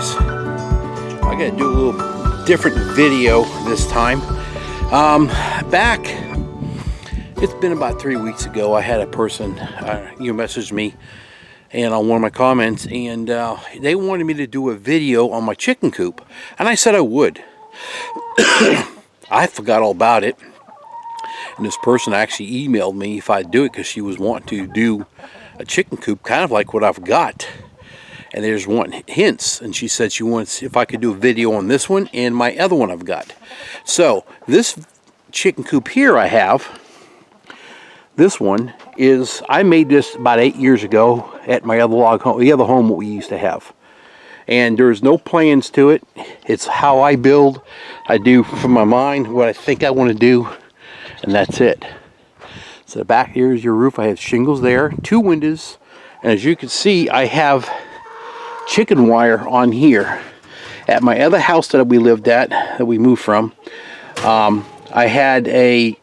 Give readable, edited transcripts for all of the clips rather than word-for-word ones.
guys. I gotta do a little different video this time. Back, it's been about 3 weeks ago, I had a person, you messaged me and on one of my comments, and they wanted me to do a video on my chicken coop, and I said I would. I forgot all about it, and this person actually emailed me if I'd do it because she was wanting to do a chicken coop kind of like what I've got, and there's one hints, and she said she wants if I could do a video on this one and my other one I've got. So this chicken coop here I have, this one is, I made this about 8 years ago at my other log home, the other home that we used to have. And there's no plans to it. It's how I build. I do from my mind what I think I want to do, and that's it. So back here is your roof. I have shingles there, 2 windows, and as you can see, I have chicken wire on here. At my other house that we lived at, that we moved from, I had a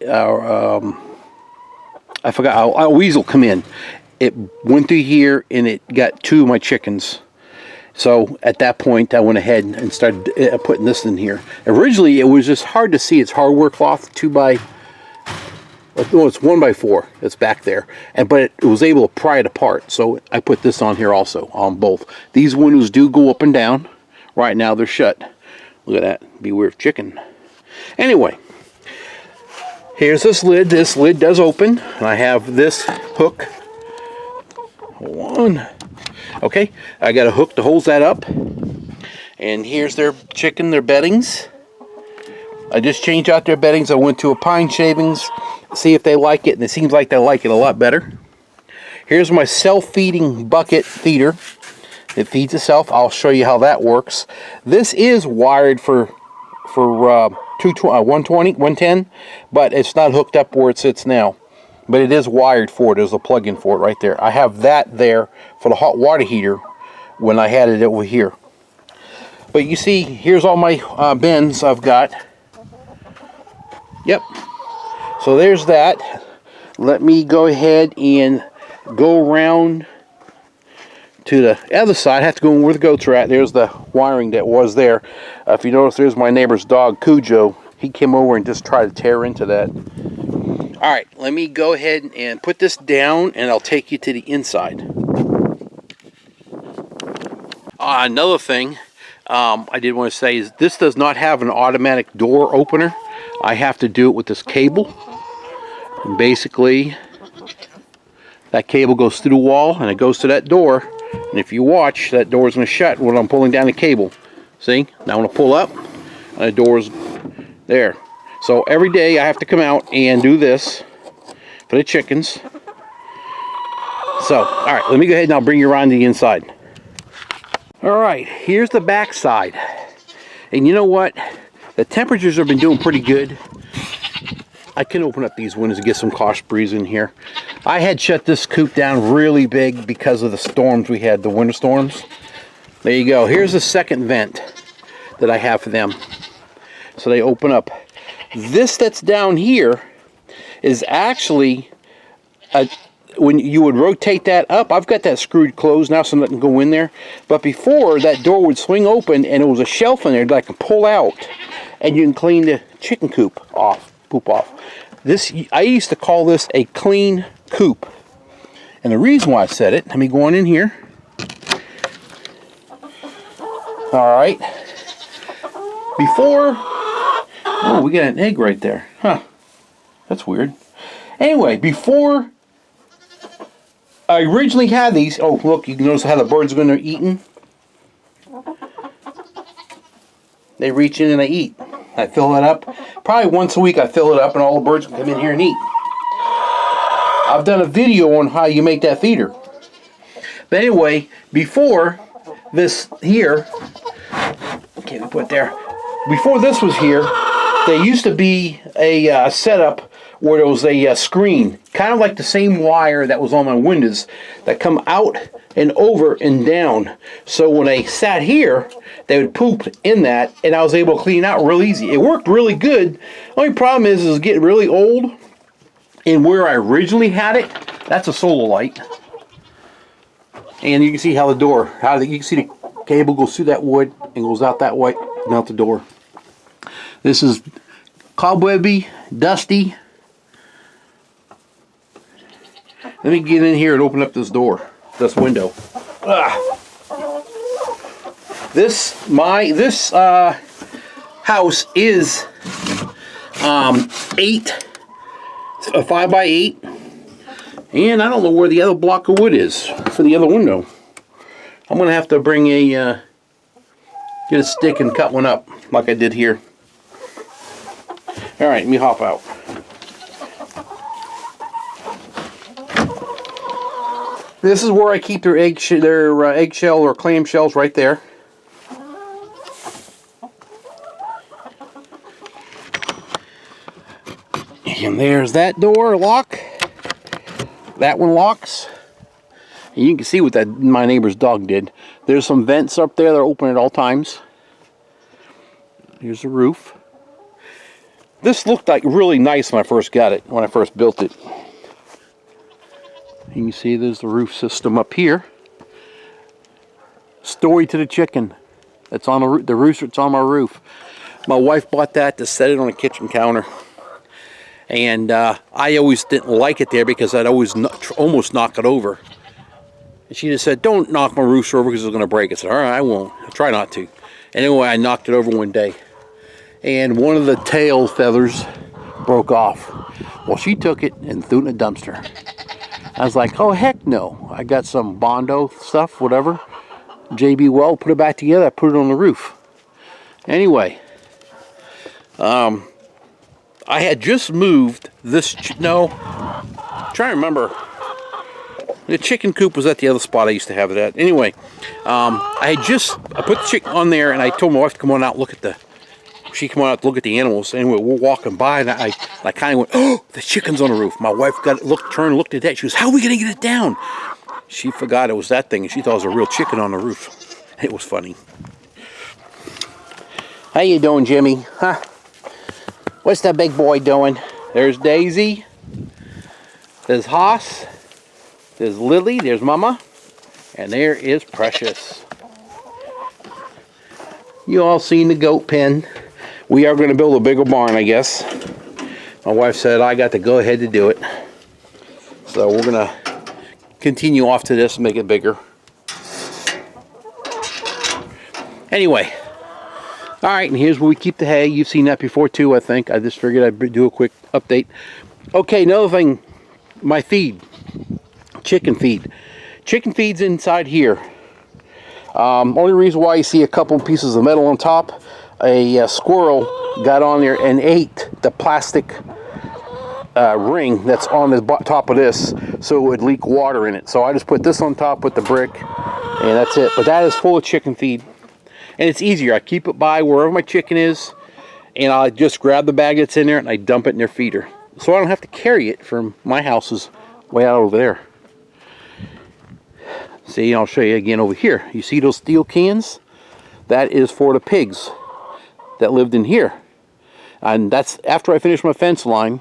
I forgot, a weasel come in. It went through here and it got 2 of my chickens. So at that point I went ahead and started putting this in here. Originally it was just hard to see. It's hardware cloth, 2 by, no, it's 1 by 4. It's back there, but it was able to pry it apart. So I put this on here also, on both. These windows do go up and down. Right now they're shut. Look at that, beware of chicken. Anyway, here's this lid. This lid does open. I have this hook. Hold on. Okay, I got a hook that holds that up. And here's their chicken, their beddings. I just changed out their beddings. I went to a pine shavings, see if they like it, and it seems like they like it a lot better. Here's my self-feeding bucket feeder. It feeds itself. I'll show you how that works. This is wired for 120, 110, but it's not hooked up where it sits now. But it is wired for it. There's a plug-in for it right there. I have that there for the hot water heater when I had it over here. But you see, here's all my bins I've got. Yep. So there's that. Let me go ahead and go around to the other side. I have to go where the goats are at. There's the wiring that was there. If you notice, there's my neighbor's dog, Cujo. He came over and just tried to tear into that. Alright, let me go ahead and put this down, and I'll take you to the inside. Another thing I did want to say is this does not have an automatic door opener. I have to do it with this cable. And basically, that cable goes through the wall, and it goes to that door. And if you watch, that door is going to shut when I'm pulling down the cable. See? Now I'm going to pull up, and the door's there. So every day I have to come out and do this for the chickens. So, alright, let me go ahead and I'll bring you around to the inside. Alright, here's the back side. And you know what? The temperatures have been doing pretty good. I can open up these windows to get some cost breeze in here. I had shut this coop down really big because of the storms we had, the winter storms. There you go. Here's the second vent that I have for them. So they open up. This that's down here is actually, when you would rotate that up, I've got that screwed closed now so nothing can go in there. But before, that door would swing open and it was a shelf in there that I can pull out and you can clean the chicken coop off, poop off. This, I used to call this a clean coop. And the reason why I said it, let me go on in here. Alright. Before, oh, we got an egg right there. Huh. That's weird. Anyway, before I originally had these, oh, look, you can notice how the birds when they're eating. They reach in and they eat. I fill it up. Probably once a week I fill it up and all the birds can come in here and eat. I've done a video on how you make that feeder. But anyway, before this here, okay, we put there. Before this was here, there used to be a setup where there was a screen, kind of like the same wire that was on my windows, that come out and over and down. So when they sat here, they would poop in that, and I was able to clean out real easy. It worked really good. Only problem is it's getting really old, and where I originally had it, that's a solar light. And you can see how the door, you can see the cable goes through that wood and goes out that way and out the door. This is cobwebby, dusty. Let me get in here and open up this door, this window. This house is 5x8, and I don't know where the other block of wood is for the other window. I'm gonna have to bring get a stick and cut one up like I did here. All right, let me hop out. This is where I keep their eggshell or clam shells, right there. And there's that door lock. That one locks. And you can see what that my neighbor's dog did. There's some vents up there that are open at all times. Here's the roof. This looked like really nice when I first got it, when I first built it. You can see there's the roof system up here. Story to the chicken. That's on the rooster. It's on my roof. My wife bought that to set it on a kitchen counter, and I always didn't like it there because I'd always almost knock it over. And she just said, "Don't knock my rooster over because it's going to break." I said, "All right, I won't. I'll try not to." Anyway, I knocked it over one day, and one of the tail feathers broke off. Well, she took it and threw it in a dumpster. I was like, oh, heck no. I got some Bondo stuff, whatever. JB Weld, put it back together. I put it on the roof. Anyway, I had just moved this, I'm trying to remember. The chicken coop was at the other spot I used to have it at. Anyway, I put the chicken on there, and I told my wife to come on out and look at she came out to look at the animals. Anyway, we're walking by, and I kind of went, oh, the chicken's on the roof. My wife turned and looked at that. She goes, how are we going to get it down? She forgot it was that thing, and she thought it was a real chicken on the roof. It was funny. How you doing, Jimmy? Huh? What's that big boy doing? There's Daisy. There's Haas. There's Lily. There's Mama. And there is Precious. You all seen the goat pen. We are going to build a bigger barn, I guess. My wife said I got to go ahead to do it. So we're going to continue off to this and make it bigger. Anyway. Alright, and here's where we keep the hay. You've seen that before too, I think. I just figured I'd do a quick update. Okay, another thing. My feed. Chicken feed. Chicken feed's inside here. Only reason why you see a couple pieces of metal on top, a squirrel got on there and ate the plastic ring that's on the top of this, so it would leak water in it. So I just put this on top with the brick, and that's it. But that is full of chicken feed, and it's easier. I keep it by wherever my chicken is, and I just grab the bag that's in there and I dump it in their feeder, so I don't have to carry it from my house is way out over there. See, I'll show you again over here. You see those steel cans? That is for the pigs that lived in here. And that's after I finish my fence line.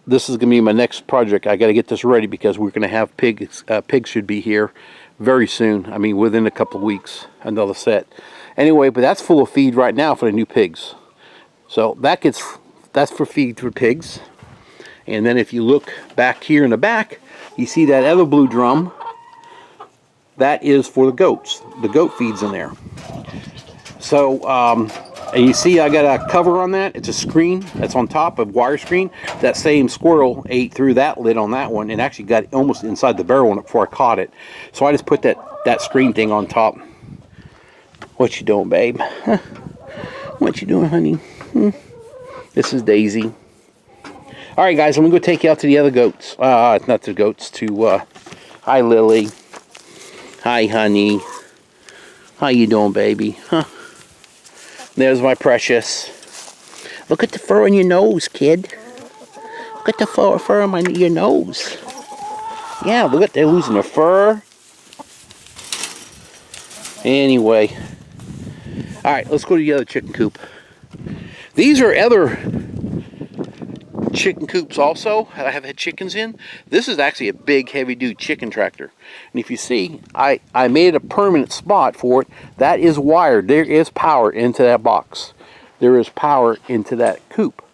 This is going to be my next project. I got to get this ready because we're going to have pigs. Pigs should be here very soon. I mean, within a couple of weeks, another set. Anyway, but that's full of feed right now for the new pigs. So that's for feed for pigs. And then if you look back here in the back, you see that other blue drum. That is for the goats. The goat feed's in there. So, and you see I got a cover on that. It's a screen that's on top of wire screen. That same squirrel ate through that lid on that one and actually got almost inside the barrel before I caught it. So I just put that screen thing on top. What you doing, babe? Huh? What you doing, honey? This is Daisy. All right, guys, I'm going to go take you out to the other goats. Not the goats, to, hi, Lily. Hi, honey. How you doing, baby? Huh? There's my Precious. Look at the fur on your nose, kid. Look at the fur on your nose. Yeah, look at they're losing their fur. Anyway. Alright, let's go to the other chicken coop. These are other chicken coops also that I have had chickens in. This is actually a big heavy duty chicken tractor, and if you see, I made a permanent spot for it. That is wired. There is power into that box. There is power into that coop.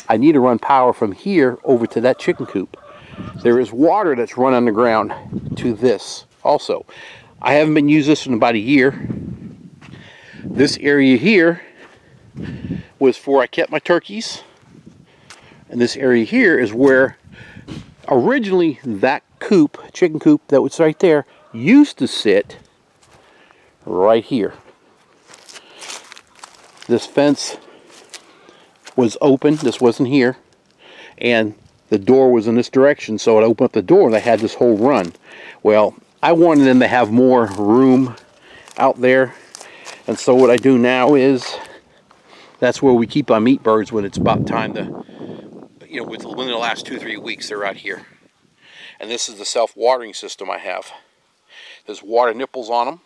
I need to run power from here over to that chicken coop. There is water that's run underground to this also. I haven't been using this in about a year. This area here was for I kept my turkeys. And this area here is where originally that coop, chicken coop that was right there, used to sit right here. This fence was open, this wasn't here, and the door was in this direction, so I opened up the door and I had this whole run. Well, I wanted them to have more room out there, and so what I do now is, that's where we keep our meat birds when it's about time to, you know, within the last 2-3 weeks they're out here. And this is the self-watering system I have. There's water nipples on them.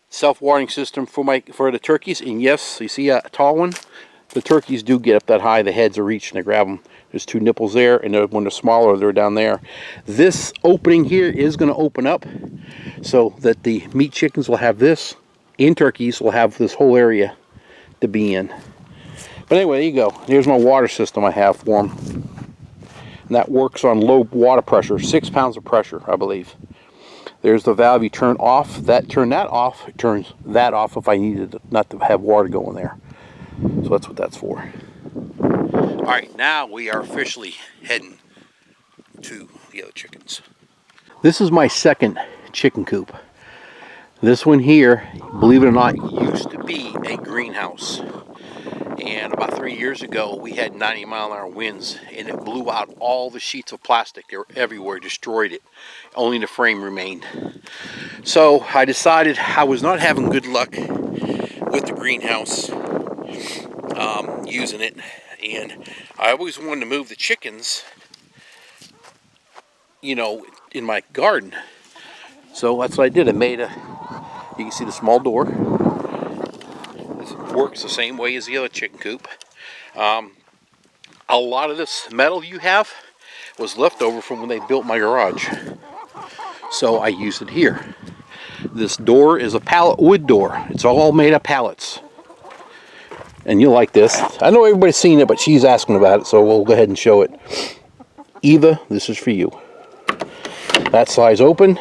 Self-watering system for the turkeys, and yes, you see a tall one? The turkeys do get up that high, the heads are reaching to grab them. There's 2 nipples there, and when they're smaller, they're down there. This opening here is going to open up so that the meat chickens will have this, and turkeys will have this whole area to be in. But anyway, there you go. Here's my water system I have for them. And that works on low water pressure, 6 pounds of pressure, I believe. There's the valve you turn off. Turn that off. It turns that off if I needed not to have water going there. So that's what that's for. All right, now we are officially heading to the other chickens. This is my second chicken coop. This one here, believe it or not, used to be a greenhouse. And about 3 years ago, we had 90-mile-an-hour winds, and it blew out all the sheets of plastic. They were everywhere, destroyed it. Only the frame remained. So I decided I was not having good luck with the greenhouse, using it. And I always wanted to move the chickens, you know, in my garden. So that's what I did. I made you can see the small door. Works the same way as the other chicken coop. A lot of this metal you have was left over from when they built my garage, so I used it here. This door is a pallet wood door. It's all made of pallets, and you'll like this. I know everybody's seen it, but she's asking about it, so we'll go ahead and show it. Eva, this is for you. That slides open,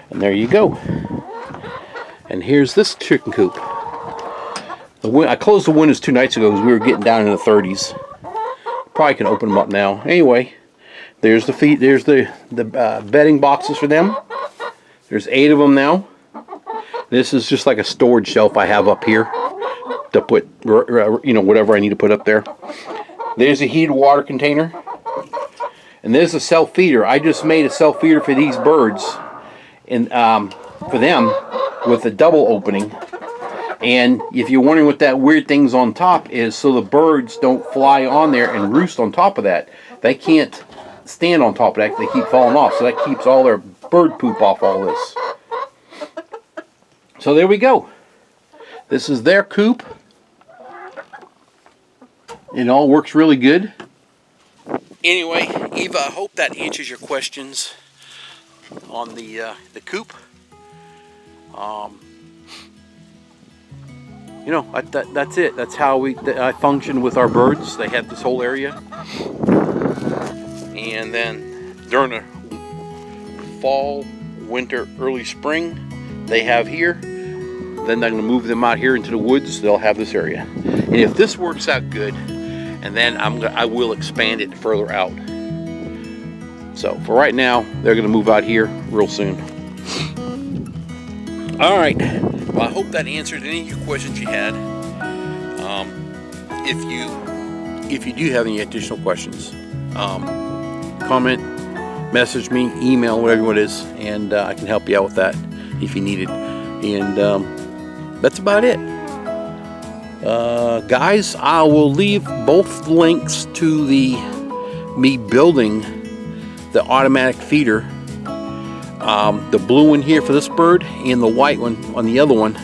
and there you go. And here's this chicken coop. I closed the windows 2 nights ago because we were getting down in the 30s. Probably can open them up now. Anyway, there's the feet. There's the bedding boxes for them. There's 8 of them now. This is just like a storage shelf I have up here to put, you know, whatever I need to put up there. There's a heated water container, and there's a self feeder. I just made a self feeder for these birds, and for them with a double opening. And if you're wondering what that weird thing's on top is, so the birds don't fly on there and roost on top of that. They can't stand on top of that. They keep falling off. So that keeps all their bird poop off all this. So there we go. This is their coop. It all works really good. Anyway, Eva, I hope that answers your questions on the coop. You know, that's it. That's how I function with our birds. They have this whole area. And then during the fall, winter, early spring, they have here. Then I'm going to move them out here into the woods. They'll have this area. And if this works out good, and then I will expand it further out. So for right now, they're going to move out here real soon. All right. Well, I hope that answered any of your questions you had. If you do have any additional questions, comment, message me, email, whatever it is, and I can help you out with that if you need it. And that's about it. Guys, I will leave both links to me building the automatic feeder. The blue one here for this bird and the white one on the other one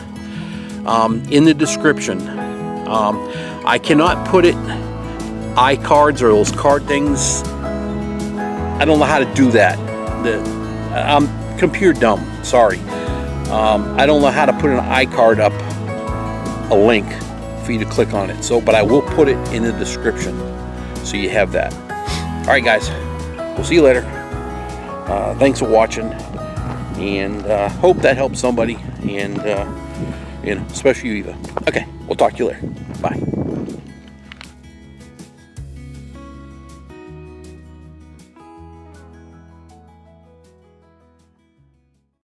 in the description. I cannot put it iCards or those card things. I don't know how to do that. I'm computer dumb, sorry. I don't know how to put an iCard up, a link for you to click on it. So, but I will put it in the description so you have that. All right, guys, we'll see you later. Thanks for watching, and hope that helps somebody, and you know, especially you, Eva. Okay, we'll talk to you later. Bye.